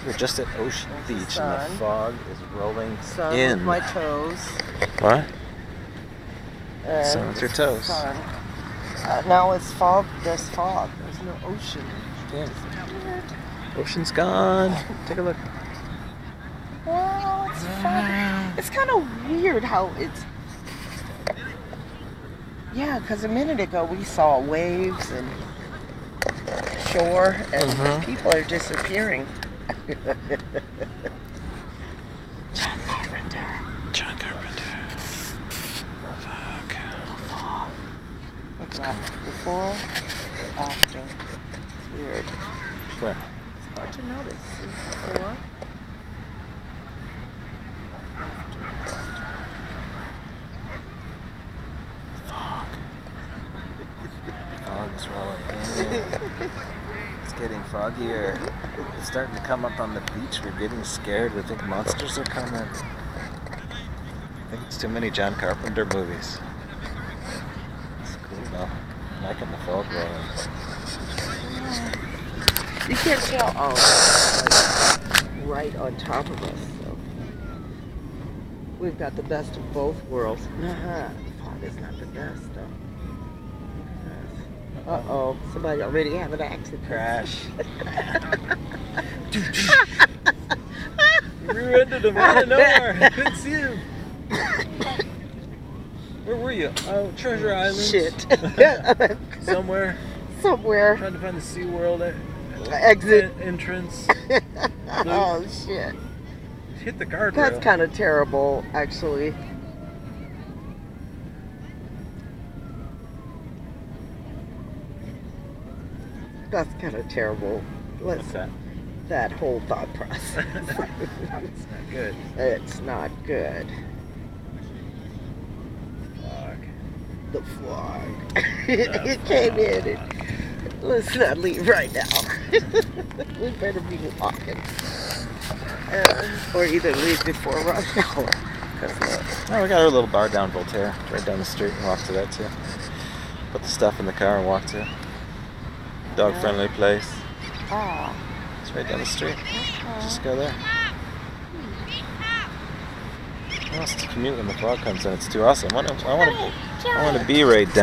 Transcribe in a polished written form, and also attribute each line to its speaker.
Speaker 1: We're just at Ocean Beach and the fog is rolling
Speaker 2: Sun
Speaker 1: in.
Speaker 2: with my toes.
Speaker 1: What?
Speaker 2: And
Speaker 1: Sun with your toes.
Speaker 2: Sun. Now it's fog. There's fog. There's no ocean.
Speaker 1: Yeah. Ocean's gone. Take a look.
Speaker 2: Well, it's fun. It's kind of weird how it's... Yeah, because a minute ago we saw waves and shore, and people are disappearing.
Speaker 1: John Carpenter. John Carpenter. Fuck.
Speaker 2: What's that? Before? After? It's weird.
Speaker 1: Where?
Speaker 2: It's hard to notice. Before?
Speaker 1: Fog. Fog is rolling in. It's getting foggier. It's starting to come up on the beach. We're getting scared. We think monsters are coming. I think it's too many John Carpenter movies. It's cool though. I'm liking the fog rolling.
Speaker 2: You can't tell. Oh, like right on top of us. So we've got the best of both worlds. Fog is not the best though. Uh-oh, somebody already have an accident.
Speaker 1: Crash. We rented him out of nowhere. I couldn't see him. Where were you? Oh, Treasure Island.
Speaker 2: Shit.
Speaker 1: Somewhere.
Speaker 2: Somewhere.
Speaker 1: Trying to find the SeaWorld
Speaker 2: exit
Speaker 1: entrance.
Speaker 2: Oh shit.
Speaker 1: Hit the guardrail.
Speaker 2: That's kind of terrible, actually. That's kind of terrible.
Speaker 1: What's that?
Speaker 2: That whole thought process.
Speaker 1: It's not good.
Speaker 2: It's not good.
Speaker 1: Fog.
Speaker 2: The fog. It came in and let's not leave right now. We better be walking. Or either leave before rush hour.
Speaker 1: Oh, we got our little bar down Voltaire. It's right down the street and walk to that too. Put the stuff in the car and walk to. Dog friendly place.
Speaker 2: Ah.
Speaker 1: It's right down the street. Just go there. Who wants to commute when the fog comes in? It's too awesome. I want to be right down.